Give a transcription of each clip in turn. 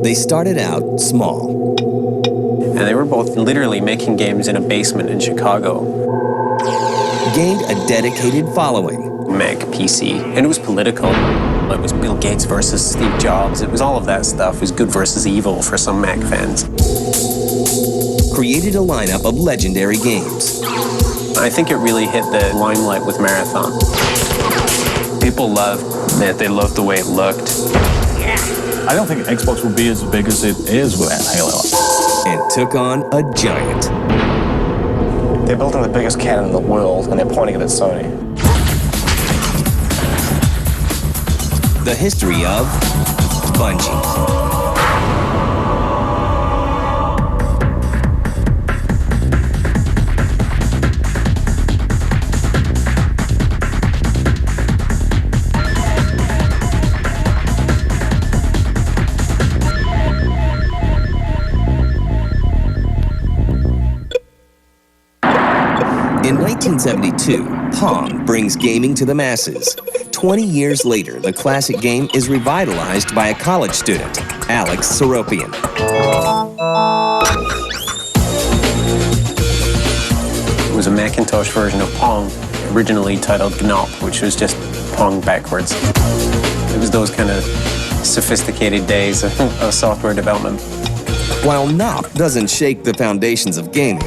They started out small. And they were both literally making games in a basement in Chicago. Gained a dedicated following. Mac PC. And it was political. It was Bill Gates versus Steve Jobs. It was all of that stuff. It was good versus evil for some Mac fans. Created a lineup of legendary games. I think it really hit the limelight with Marathon. People loved it. They loved the way it looked. I don't think Xbox will be as big as it is without Halo. And took on a giant. They're building the biggest cannon in the world, and they're pointing it at Sony. The history of Bungie. In 1972, Pong brings gaming to the masses. 20 years later, the classic game is revitalized by a college student, Alex Seropian. It was a Macintosh version of Pong, originally titled Gnop, which was just Pong backwards. It was those kind of sophisticated days of software development. While Gnop doesn't shake the foundations of gaming,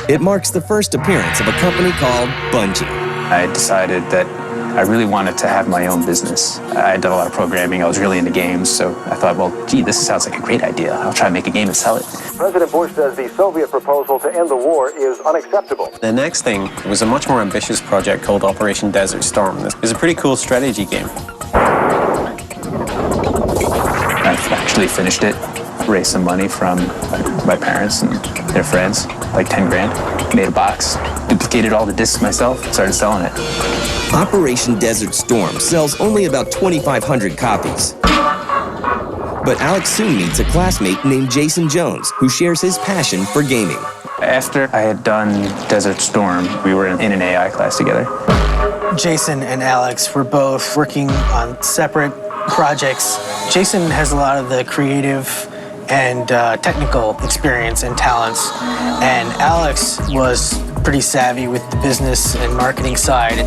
it marks the first appearance of a company called Bungie. I decided that I really wanted to have my own business. I had done a lot of programming. I was really into games, so I thought, well, gee, this sounds like a great idea. I'll try to make a game and sell it. President Bush says the Soviet proposal to end the war is unacceptable. The next thing was a much more ambitious project called Operation Desert Storm. It was a pretty cool strategy game. I've actually finished it, raised some money from my parents and their friends, like 10 grand. Made a box, duplicated all the discs myself, started selling it. Operation Desert Storm sells only about 2,500 copies. But Alex soon meets a classmate named Jason Jones, who shares his passion for gaming. After I had done Desert Storm, we were in an AI class together. Jason and Alex were both working on separate projects. Jason has a lot of the creative and technical experience and talents, and Alex was pretty savvy with the business and marketing side.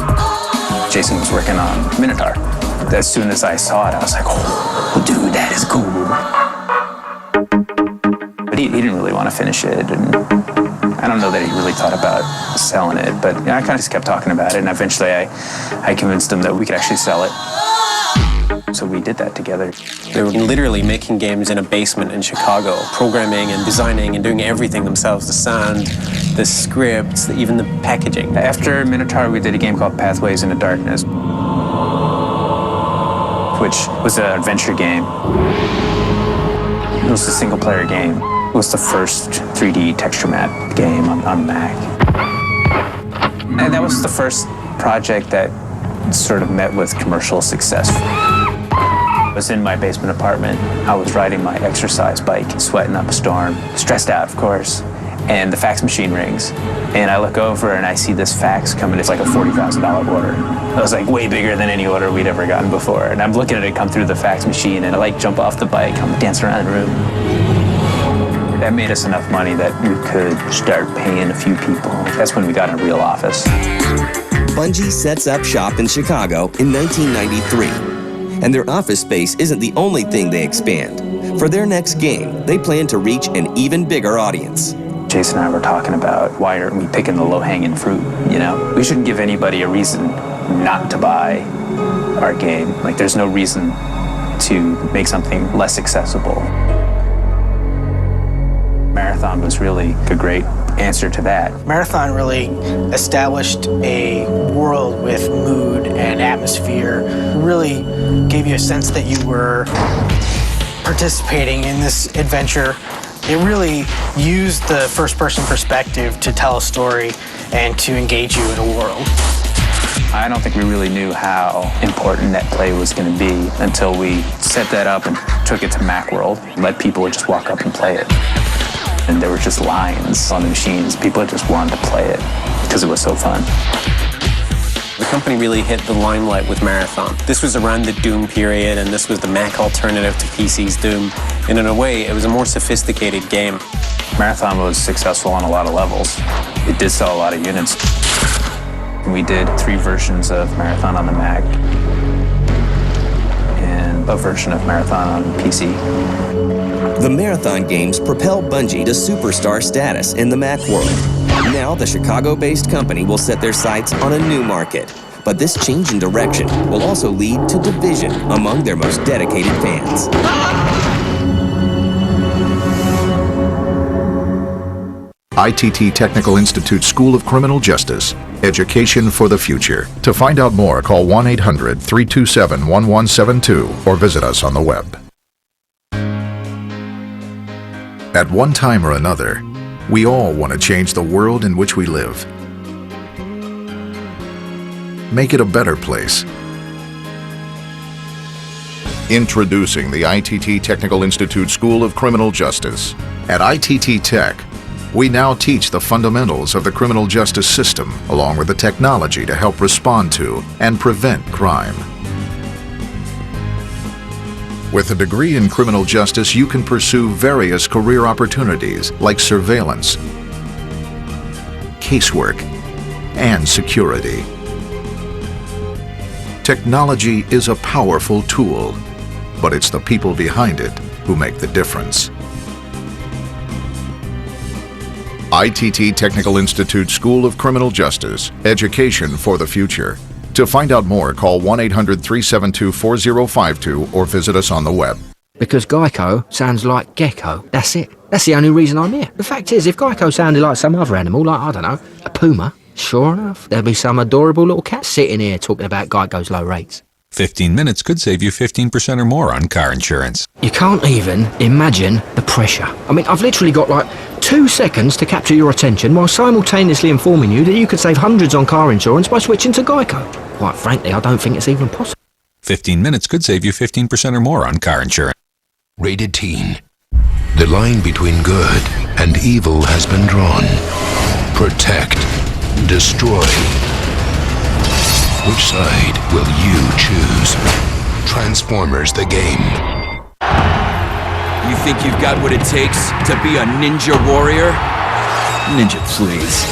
Jason was working on Minotaur. As soon as I saw it, I was like, oh, dude, that is cool. But he didn't really want to finish it, and I don't know that he really thought about selling it, but I kind of just kept talking about it, and eventually I convinced him that we could actually sell it. So we did that together. They were literally making games in a basement in Chicago, programming and designing and doing everything themselves, the sound, the scripts, even the packaging. After Minotaur, we did a game called Pathways into Darkness, which was an adventure game. It was a single-player game. It was the first 3D texture map game on Mac. And that was the first project that sort of met with commercial success. I was in my basement apartment. I was riding my exercise bike, sweating up a storm, stressed out, of course, and the fax machine rings. And I look over and I see this fax coming. It's like a $40,000 order. It was like way bigger than any order we'd ever gotten before. And I'm looking at it come through the fax machine, and I like jump off the bike. I'm dancing around the room. That made us enough money that we could start paying a few people. That's when we got a real office. Bungie sets up shop in Chicago in 1993. And their office space isn't the only thing they expand. For their next game, they plan to reach an even bigger audience. Jason and I were talking about, why aren't we picking the low-hanging fruit, you know? We shouldn't give anybody a reason not to buy our game. Like, there's no reason to make something less accessible. Marathon was really a great answer to that. Marathon really established a world with mood and atmosphere. Really gave you a sense that you were participating in this adventure. It really used the first-person perspective to tell a story and to engage you in a world. I don't think we really knew how important net play was going to be until we set that up and took it to Macworld and let people just walk up and play it. And there were just lines on the machines. People just wanted to play it because it was so fun. The company really hit the limelight with Marathon. This was around the Doom period, and this was the Mac alternative to PC's Doom. And in a way, it was a more sophisticated game. Marathon was successful on a lot of levels. It did sell a lot of units. We did 3 versions of Marathon on the Mac and a version of Marathon on PC. The Marathon games propel Bungie to superstar status in the Mac world. Now, the Chicago-based company will set their sights on a new market. But this change in direction will also lead to division among their most dedicated fans. ITT Technical Institute School of Criminal Justice. Education for the future. To find out more, call 1-800-327-1172 or visit us on the web. At one time or another, we all want to change the world in which we live. Make it a better place. Introducing the ITT Technical Institute School of Criminal Justice. At ITT Tech, we now teach the fundamentals of the criminal justice system, along with the technology to help respond to and prevent crime. With a degree in criminal justice, you can pursue various career opportunities like surveillance, casework, and security. Technology is a powerful tool, but it's the people behind it who make the difference. ITT Technical Institute School of Criminal Justice. Education for the future. To find out more, call 1-800-372-4052 or visit us on the web. Because Geico sounds like gecko. That's it. That's the only reason I'm here. The fact is, if Geico sounded like some other animal, like, I don't know, a puma, sure enough, there'd be some adorable little cat sitting here talking about Geico's low rates. 15 minutes could save you 15% or more on car insurance. You can't even imagine the pressure. I mean, I've literally got like 2 seconds to capture your attention while simultaneously informing you that you could save hundreds on car insurance by switching to Geico. Quite frankly, I don't think it's even possible. 15 minutes could save you 15% or more on car insurance. Rated teen. The line between good and evil has been drawn. Protect. Destroy. Which side will you choose? Transformers the game. You think you've got what it takes to be a ninja warrior? Ninja, please.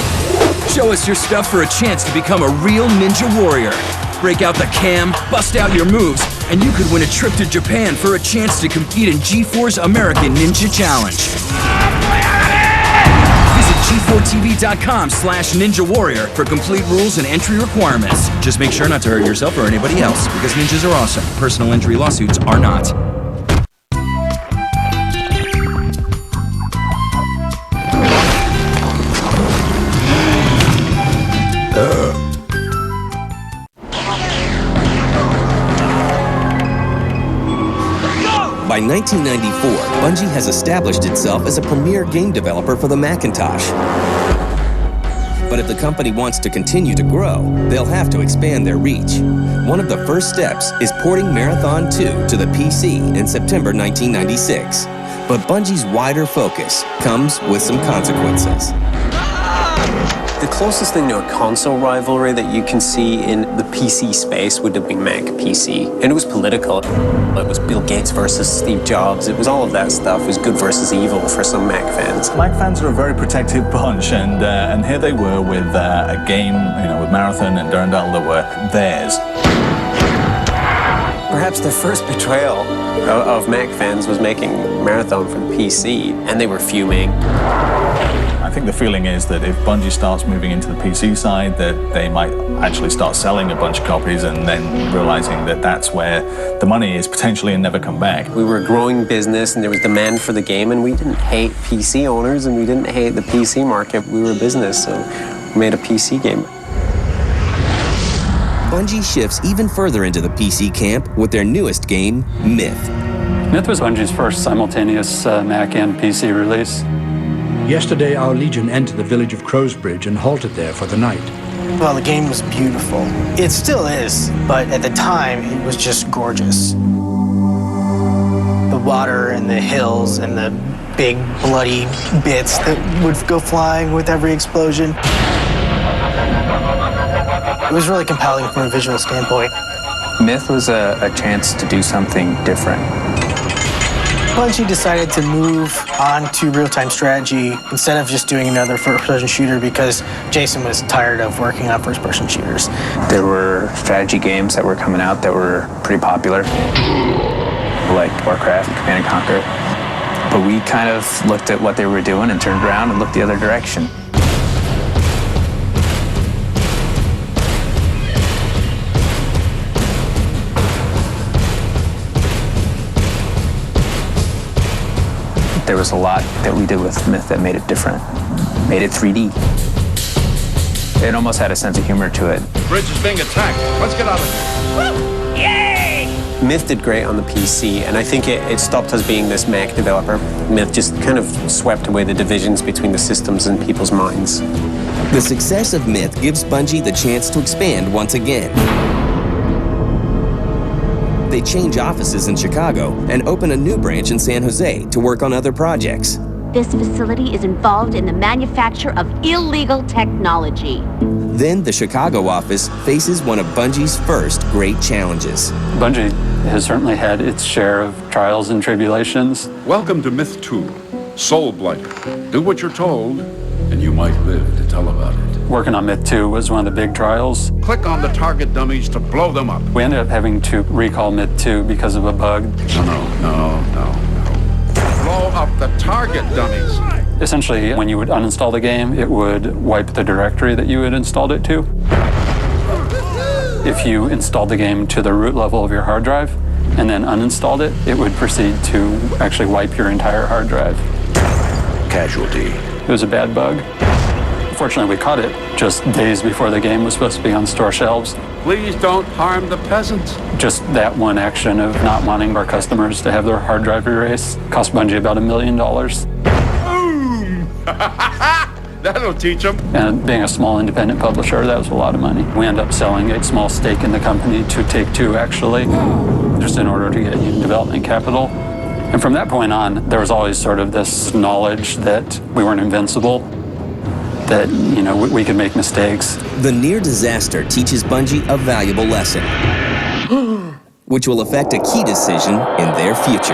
Show us your stuff for a chance to become a real ninja warrior. Break out the cam, bust out your moves, and you could win a trip to Japan for a chance to compete in G4's American Ninja Challenge. G4TV.com/Ninja Warrior for complete rules and entry requirements. Just make sure not to hurt yourself or anybody else, because ninjas are awesome. Personal injury lawsuits are not. By 1994, Bungie has established itself as a premier game developer for the Macintosh. But if the company wants to continue to grow, they'll have to expand their reach. One of the first steps is porting Marathon 2 to the PC in September 1996. But Bungie's wider focus comes with some consequences. The closest thing to a console rivalry that you can see in the PC space would have been Mac PC. And it was political. It was Bill Gates versus Steve Jobs. It was all of that stuff. It was good versus evil for some Mac fans. Mac fans are a very protective bunch, and here they were with a game, with Marathon and Durandal that were theirs. Perhaps the first betrayal of Mac fans was making Marathon for the PC, and they were fuming. I think the feeling is that if Bungie starts moving into the PC side, that they might actually start selling a bunch of copies and then realizing that that's where the money is potentially and never come back. We were a growing business and there was demand for the game, and we didn't hate PC owners and we didn't hate the PC market. We were a business, so we made a PC game. Bungie shifts even further into the PC camp with their newest game, Myth. Myth was Bungie's first simultaneous Mac and PC release. Yesterday, our Legion entered the village of Crowsbridge and halted there for the night. Well, the game was beautiful. It still is, but at the time, it was just gorgeous. The water and the hills and the big bloody bits that would go flying with every explosion. It was really compelling from a visual standpoint. Myth was a chance to do something different. Bungie decided to move on to real-time strategy instead of just doing another first-person shooter because Jason was tired of working on first-person shooters. There were strategy games that were coming out that were pretty popular, like Warcraft and Command & Conquer. But we kind of looked at what they were doing and turned around and looked the other direction. There was a lot that we did with Myth that made it different, made it 3D. It almost had a sense of humor to it. Bridge is being attacked. Let's get out of here. Woo! Yay! Myth did great on the PC, and I think it stopped us being this Mac developer. Myth just kind of swept away the divisions between the systems and people's minds. The success of Myth gives Bungie the chance to expand once again. They change offices in Chicago and open a new branch in San Jose to work on other projects. This facility is involved in the manufacture of illegal technology. Then the Chicago office faces one of Bungie's first great challenges. Bungie has certainly had its share of trials and tribulations. Welcome to Myth 2, Soul Blighter. Do what you're told, and you might live to tell about it. Working on Myth 2 was one of the big trials. Click on the target dummies to blow them up. We ended up having to recall Myth 2 because of a bug. No. Blow up the target dummies. Essentially, when you would uninstall the game, it would wipe the directory that you had installed it to. If you installed the game to the root level of your hard drive and then uninstalled it, it would proceed to actually wipe your entire hard drive. Casualty. It was a bad bug. Fortunately, we caught it just days before the game was supposed to be on store shelves. Please don't harm the peasants. Just that one action of not wanting our customers to have their hard drive erased cost Bungie about $1 million. Boom! That'll teach them. And being a small independent publisher, that was a lot of money. We ended up selling a small stake in the company to Take-Two, actually, just in order to get development capital. And from that point on, there was always sort of this knowledge that we weren't invincible, that, we could make mistakes. The near disaster teaches Bungie a valuable lesson, which will affect a key decision in their future.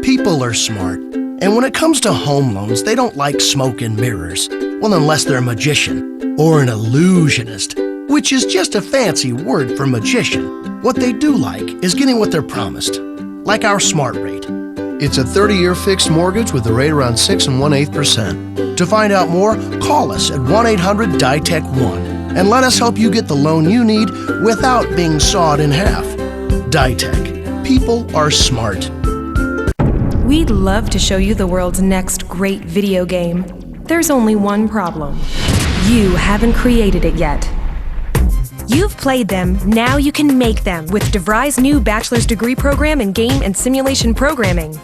People are smart, and when it comes to home loans, they don't like smoke and mirrors. Well, unless they're a magician or an illusionist, which is just a fancy word for magician. What they do like is getting what they're promised, like our Smart Rate. It's a 30-year fixed mortgage with a rate around 6 1/8%. To find out more, call us at 1-800-DITEC-1 and let us help you get the loan you need without being sawed in half. DITEC. People are smart. We'd love to show you the world's next great video game. There's only one problem. You haven't created it yet. You've played them, now you can make them with DeVry's new bachelor's degree program in game and simulation programming.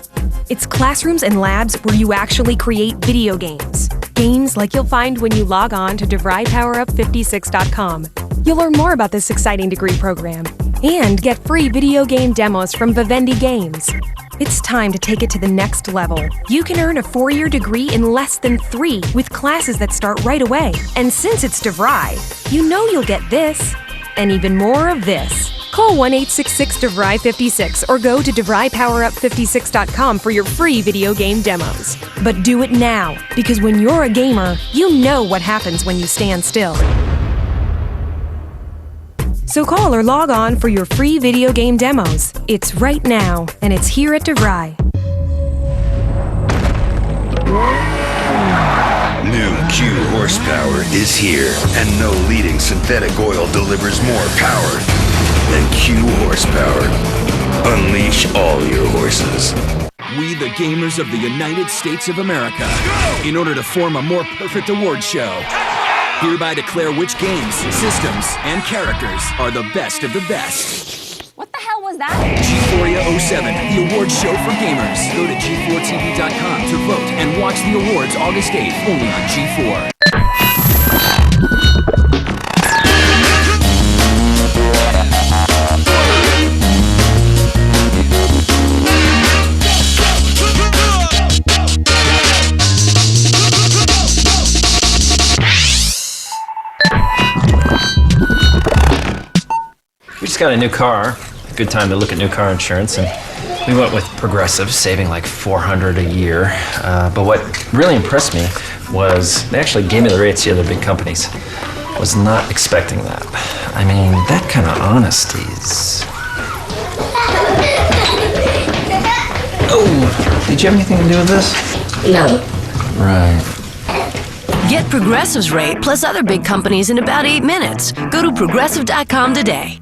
It's classrooms and labs where you actually create video games. Games like you'll find when you log on to DeVryPowerUp56.com. You'll learn more about this exciting degree program and get free video game demos from Vivendi Games. It's time to take it to the next level. You can earn a 4-year degree in less than 3 with classes that start right away. And since it's DeVry, you know you'll get this and even more of this. Call 1-866-DeVry56 or go to DeVryPowerUp56.com for your free video game demos. But do it now, because when you're a gamer, you know what happens when you stand still. So call or log on for your free video game demos. It's right now, and it's here at DeVry. New Q horsepower is here, and no leading synthetic oil delivers more power than Q horsepower. Unleash all your horses. We, the gamers of the United States of America, in order to form a more perfect award show, hereby declare which games, systems, and characters are the best of the best. What the hell was that? G4 07, the award show for gamers. Go to G4TV.com to vote and watch the awards August 8th, only on G4. We just got a new car. Good time to look at new car insurance, and we went with Progressive, saving like $400 a year. But what really impressed me was they actually gave me the rates of the other big companies. Was not expecting that. I mean, that kind of honesty is... Oh, did you have anything to do with this? No. Right. Get Progressive's rate plus other big companies in about 8 minutes. Go to Progressive.com today.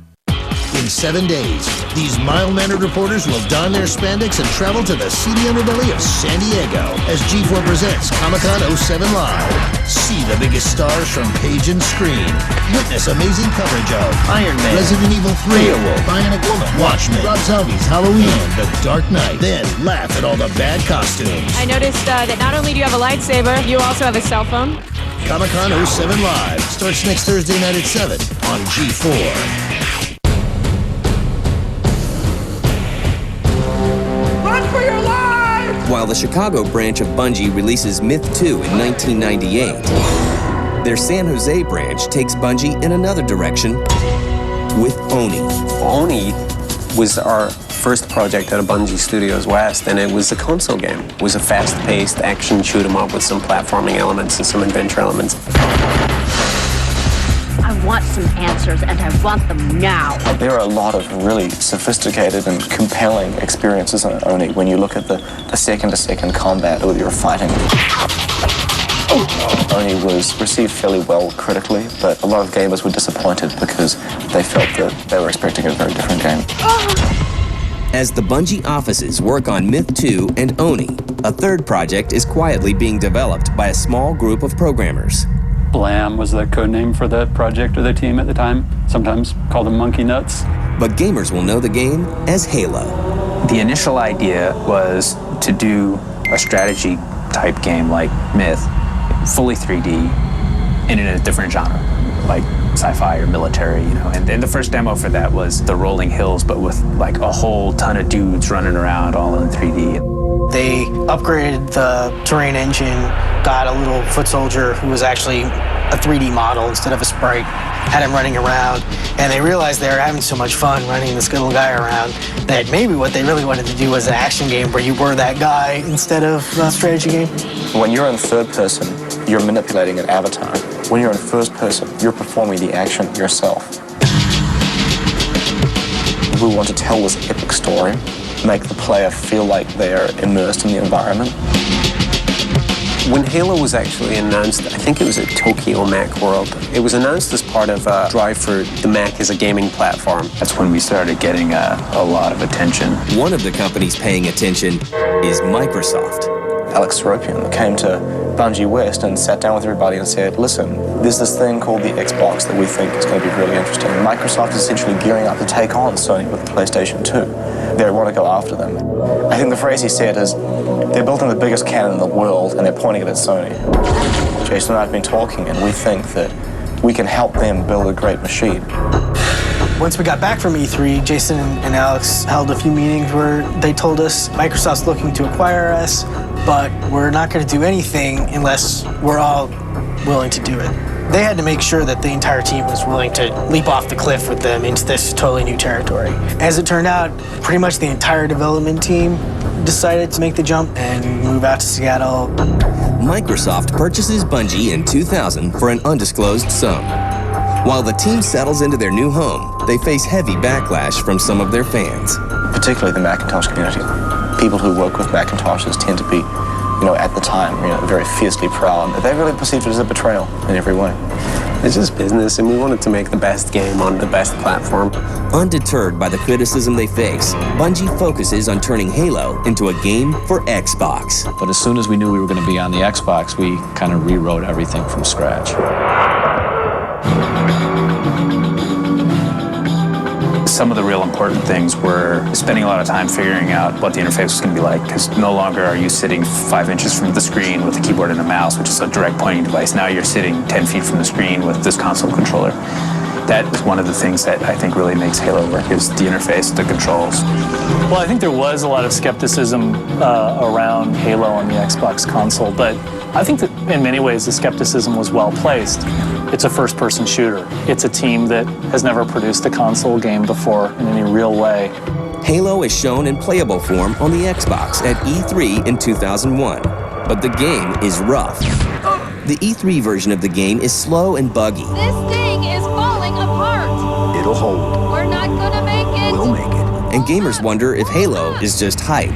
In 7 days, these mild-mannered reporters will don their spandex and travel to the seedy underbelly of San Diego as G4 presents Comic-Con 07 Live. See the biggest stars from page and screen. Witness amazing coverage of Iron Man, Resident Evil 3, Beowulf, Bionic Woman, Watchmen, Rob Zombie's Halloween, and The Dark Knight. Then laugh at all the bad costumes. I noticed that not only do you have a lightsaber, you also have a cell phone. Comic-Con 07 Live starts next Thursday night at 7 on G4. While the Chicago branch of Bungie releases Myth 2 in 1998, their San Jose branch takes Bungie in another direction with Oni. Oni was our first project out of Bungie Studios West, and it was a console game. It was a fast-paced action shoot-'em-up with some platforming elements and some adventure elements. I want some answers, and I want them now. There are a lot of really sophisticated and compelling experiences in Oni when you look at the second-to-second combat that you're fighting. Oni was received fairly well critically, but a lot of gamers were disappointed because they felt that they were expecting a very different game. As the Bungie offices work on Myth 2 and Oni, a third project is quietly being developed by a small group of programmers. Blam was the code name for the project or the team at the time. Sometimes called them Monkey Nuts. But gamers will know the game as Halo. The initial idea was to do a strategy type game like Myth, fully 3D, and in a different genre, like sci-fi or military, you know. And the first demo for that was the rolling hills, but with like a whole ton of dudes running around all in 3D. They upgraded the terrain engine, got a little foot soldier who was actually a 3D model instead of a sprite, had him running around, and they realized they were having so much fun running this little guy around that maybe what they really wanted to do was an action game where you were that guy instead of a strategy game. When you're in third person, you're manipulating an avatar. When you're in first person, you're performing the action yourself. We want to tell this epic story, make the player feel like they're immersed in the environment. When Halo was actually announced, I think it was at Tokyo Mac World, it was announced as part of a drive for the Mac as a gaming platform. That's when we started getting a lot of attention. One of the companies paying attention is Microsoft. Alex Soropian came to Bungie West and sat down with everybody and said, listen, there's this thing called the Xbox that we think is going to be really interesting. Microsoft is essentially gearing up to take on Sony with the PlayStation 2. They want to go after them. I think the phrase he said is, they're building the biggest cannon in the world and they're pointing it at Sony. Jason and I have been talking and we think that we can help them build a great machine. Once we got back from E3, Jason and Alex held a few meetings where they told us Microsoft's looking to acquire us, but we're not going to do anything unless we're all willing to do it. They had to make sure that the entire team was willing to leap off the cliff with them into this totally new territory. As it turned out, pretty much the entire development team decided to make the jump and move out to Seattle. Microsoft purchases Bungie in 2000 for an undisclosed sum. While the team settles into their new home, they face heavy backlash from some of their fans. Particularly the Macintosh community. People who work with Macintoshes tend to be, at the time, very fiercely proud. They really perceived it as a betrayal in every way. It's just business, and we wanted to make the best game on the best platform. Undeterred by the criticism they face, Bungie focuses on turning Halo into a game for Xbox. But as soon as we knew we were going to be on the Xbox, we kind of rewrote everything from scratch. Some of the real important things were spending a lot of time figuring out what the interface was going to be like, because no longer are you sitting 5 inches from the screen with a keyboard and a mouse, which is a direct pointing device. Now you're sitting 10 feet from the screen with this console controller. That is one of the things that I think really makes Halo work, is the interface, the controls. Well, I think there was a lot of skepticism around Halo on the Xbox console, but I think that in many ways the skepticism was well placed. It's a first-person shooter. It's a team that has never produced a console game before in any real way. Halo is shown in playable form on the Xbox at E3 in 2001, but the game is rough. The E3 version of the game is slow and buggy. This thing is falling apart. It'll hold. We're not gonna make it. We'll make it. And gamers wonder if Halo is just hype.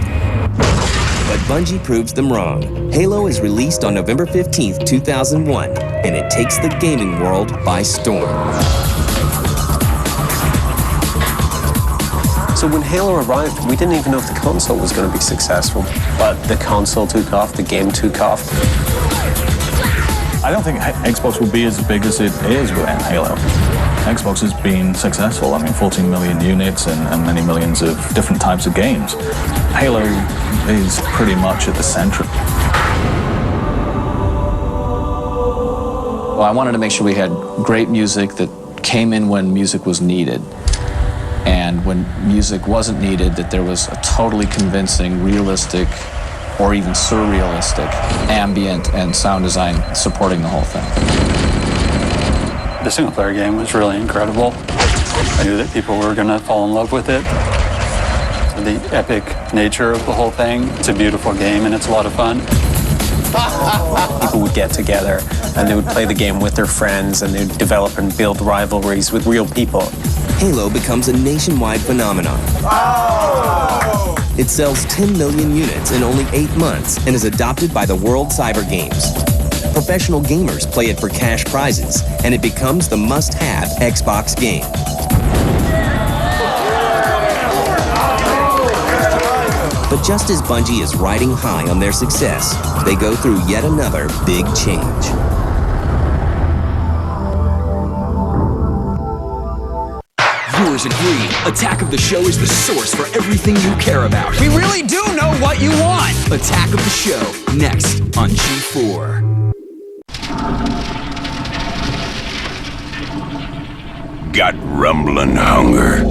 But Bungie proves them wrong. Halo is released on November 15th, 2001, and it takes the gaming world by storm. So when Halo arrived, we didn't even know if the console was going to be successful. But the console took off, the game took off. I don't think Xbox will be as big as it is without Halo. Xbox has been successful. I mean, 14 million units and many millions of different types of games. Halo is pretty much at the center. Well, I wanted to make sure we had great music that came in when music was needed. And when music wasn't needed, that there was a totally convincing, realistic, or even surrealistic ambient and sound design supporting the whole thing. The single-player game was really incredible. I knew that people were going to fall in love with it. The epic nature of the whole thing. It's a beautiful game and it's a lot of fun. People would get together and they would play the game with their friends and they'd develop and build rivalries with real people. Halo becomes a nationwide phenomenon. It sells 10 million units in only 8 months and is adopted by the World Cyber Games. Professional gamers play it for cash prizes, and it becomes the must-have Xbox game. But just as Bungie is riding high on their success, they go through yet another big change. Viewers agree. Attack of the Show is the source for everything you care about. We really do know what you want. Attack of the Show, next on G4. Got rumbling hunger?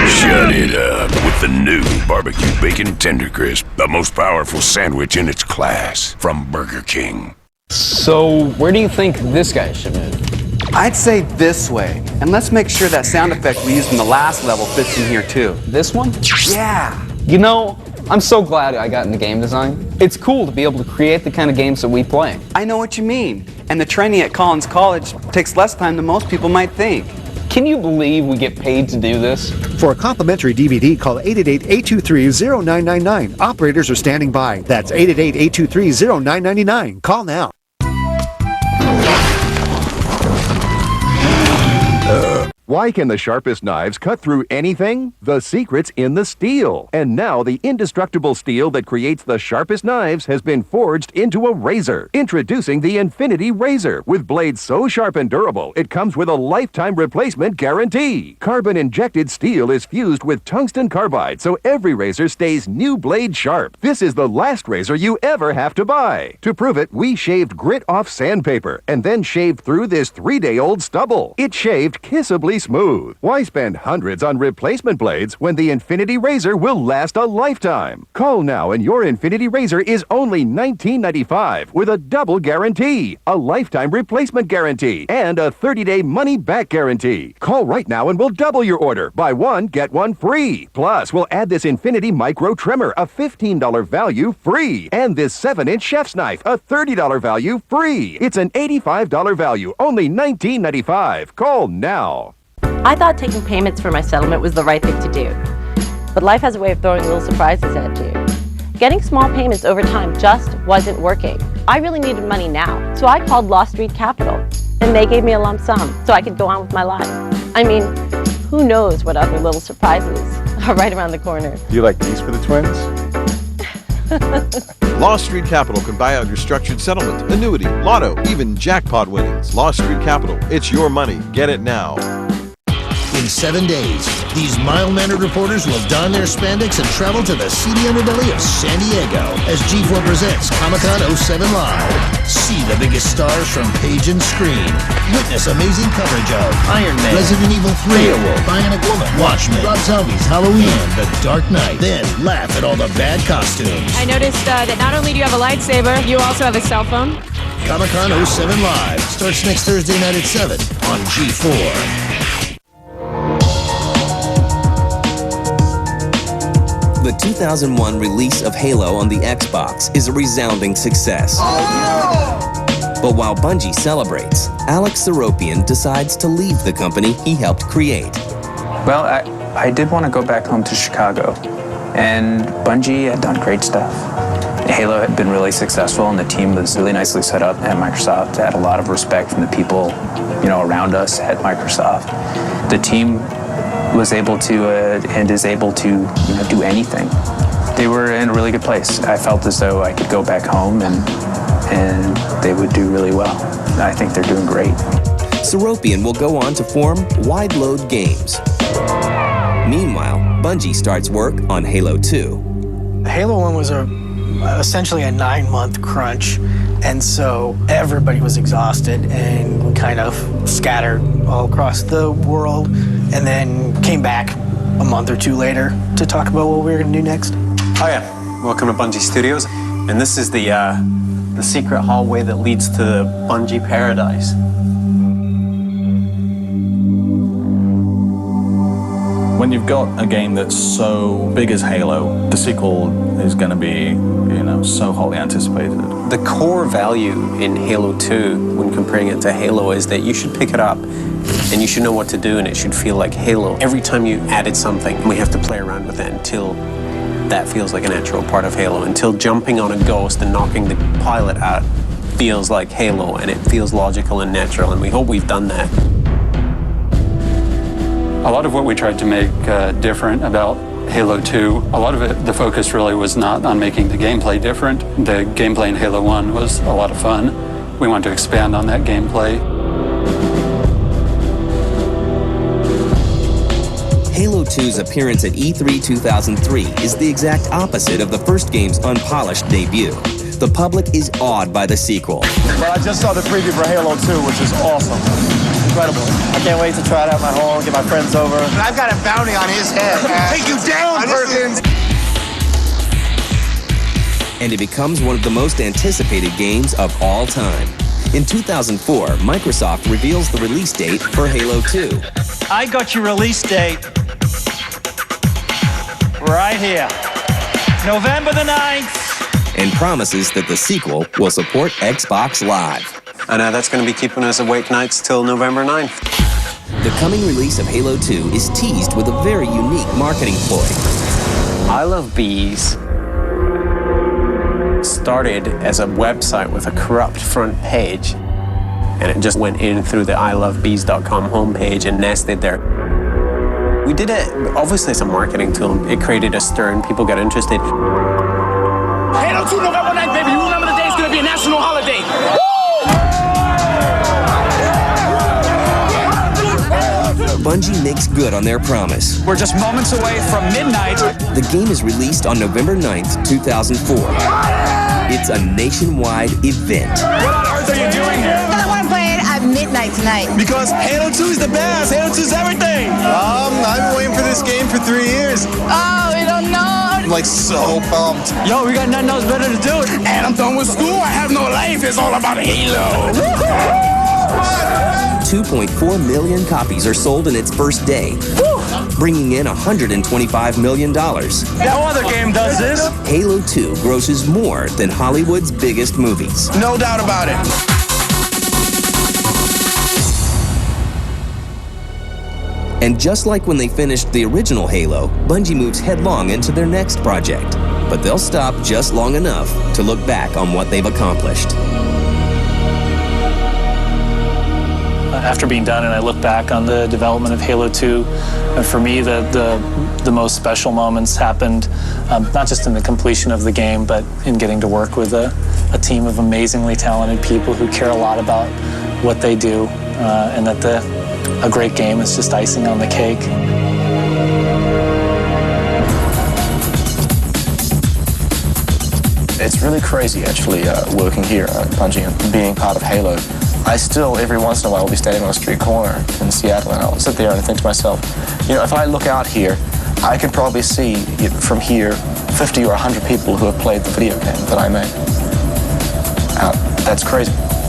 Shut it up with the new barbecue bacon tender crisp, the most powerful sandwich in its class from Burger King. So, where do you think this guy should move? I'd say this way. And let's make sure that sound effect we used in the last level fits in here too. This one? Yeah. You know, I'm so glad I got into game design. It's cool to be able to create the kind of games that we play. I know what you mean. And the training at Collins College takes less time than most people might think. Can you believe we get paid to do this? For a complimentary DVD, call 888-823-0999. Operators are standing by. That's 888-823-0999. Call now. Why can the sharpest knives cut through anything? The secret's in the steel. And now the indestructible steel that creates the sharpest knives has been forged into a razor. Introducing the Infinity Razor. With blades so sharp and durable, it comes with a lifetime replacement guarantee. Carbon-injected steel is fused with tungsten carbide, so every razor stays new blade sharp. This is the last razor you ever have to buy. To prove it, we shaved grit off sandpaper and then shaved through this 3-day-old stubble. It shaved kissably smooth. Why spend hundreds on replacement blades when the Infinity Razor will last a lifetime? Call now and your Infinity Razor is only $19.95 with a double guarantee, a lifetime replacement guarantee, and a 30-day money-back guarantee. Call right now and we'll double your order. Buy one, get one free. Plus, we'll add this Infinity Micro Trimmer, a $15 value free, and this 7-inch chef's knife, a $30 value free. It's an $85 value, only $19.95. Call now. I thought taking payments for my settlement was the right thing to do. But life has a way of throwing little surprises at you. Getting small payments over time just wasn't working. I really needed money now, so I called Law Street Capital, and they gave me a lump sum so I could go on with my life. I mean, who knows what other little surprises are right around the corner. You like these for the twins? Law Street Capital can buy out your structured settlement, annuity, lotto, even jackpot winnings. Law Street Capital, it's your money. Get it now. In 7 days, these mild-mannered reporters will don their spandex and travel to the seedy underbelly of San Diego as G4 presents Comic-Con 07 Live. See the biggest stars from page and screen. Witness amazing coverage of Iron Man, Resident Evil 3, Beowulf, Bionic Woman, Watchmen, Rob Zombie's Halloween, and The Dark Knight. Then laugh at all the bad costumes. I noticed that not only do you have a lightsaber, you also have a cell phone. Comic-Con 07 Live starts next Thursday night at 7 on G4. The 2001 release of Halo on the Xbox is a resounding success. But while Bungie celebrates, Alex Seropian decides to leave the company he helped create. Well, I did want to go back home to Chicago, and Bungie had done great stuff. Halo had been really successful, and the team was really nicely set up at Microsoft. Had a lot of respect from the people, around us at Microsoft. The team was able to and is able to do anything. They were in a really good place. I felt as though I could go back home and they would do really well. I think they're doing great. Seropian will go on to form Wide Load Games. Meanwhile, Bungie starts work on Halo 2. Halo 1 was essentially a 9-month crunch, and so everybody was exhausted and we kind of scattered all across the world, and then came back a month or two later to talk about what we were going to do next. Oh yeah, welcome to Bungie Studios. And this is the secret hallway that leads to the Bungie Paradise. When you've got a game that's so big as Halo, the sequel is going to be, so hotly anticipated. The core value in Halo 2, when comparing it to Halo, is that you should pick it up and you should know what to do, and it should feel like Halo. Every time you added something, we have to play around with it until that feels like a natural part of Halo, until jumping on a ghost and knocking the pilot out feels like Halo, and it feels logical and natural, and we hope we've done that. A lot of what we tried to make different about Halo 2, a lot of it, the focus really was not on making the gameplay different. The gameplay in Halo 1 was a lot of fun. We wanted to expand on that gameplay. Halo 2's appearance at E3 2003 is the exact opposite of the first game's unpolished debut. The public is awed by the sequel. Well, I just saw the preview for Halo 2, which is awesome. Incredible. I can't wait to try it out at my home, get my friends over. I've got a bounty on his head. Take you down, Perkins! And it becomes one of the most anticipated games of all time. In 2004, Microsoft reveals the release date for Halo 2. I got your release date right here. November the 9th. And promises that the sequel will support Xbox Live. And that's going to be keeping us awake nights till November 9th. The coming release of Halo 2 is teased with a very unique marketing ploy. I Love Bees started as a website with a corrupt front page, and it just went in through the ilovebees.com homepage and nested there. We did it, obviously it's a marketing tool. It created a stir and people got interested. Halo 2, November 9th, baby. You remember the day? It's going to be a national holiday. Bungie makes good on their promise. We're just moments away from midnight. The game is released on November 9th, 2004. It's a nationwide event. What on earth are you doing here? I want to play it at midnight tonight. Because Halo 2 is the best. Halo 2 is everything. I've been waiting for this game for 3 years. Oh, we don't know. I'm like so pumped. Yo, we got nothing else better to do. And I'm done with school. I have no life. It's all about Halo. 2.4 million copies are sold in its first day, bringing in $125 million. No other game does this. Halo 2 grosses more than Hollywood's biggest movies. No doubt about it. And just like when they finished the original Halo, Bungie moves headlong into their next project. But they'll stop just long enough to look back on what they've accomplished. After being done and I look back on the development of Halo 2, and for me the most special moments happened not just in the completion of the game, but in getting to work with a team of amazingly talented people who care a lot about what they do, and that a great game is just icing on the cake. It's really crazy, actually, working here at Bungie and being part of Halo. I still, every once in a while, will be standing on a street corner in Seattle, and I'll sit there and think to myself, if I look out here, I can probably see from here 50 or 100 people who have played the video game that I made out That's crazy.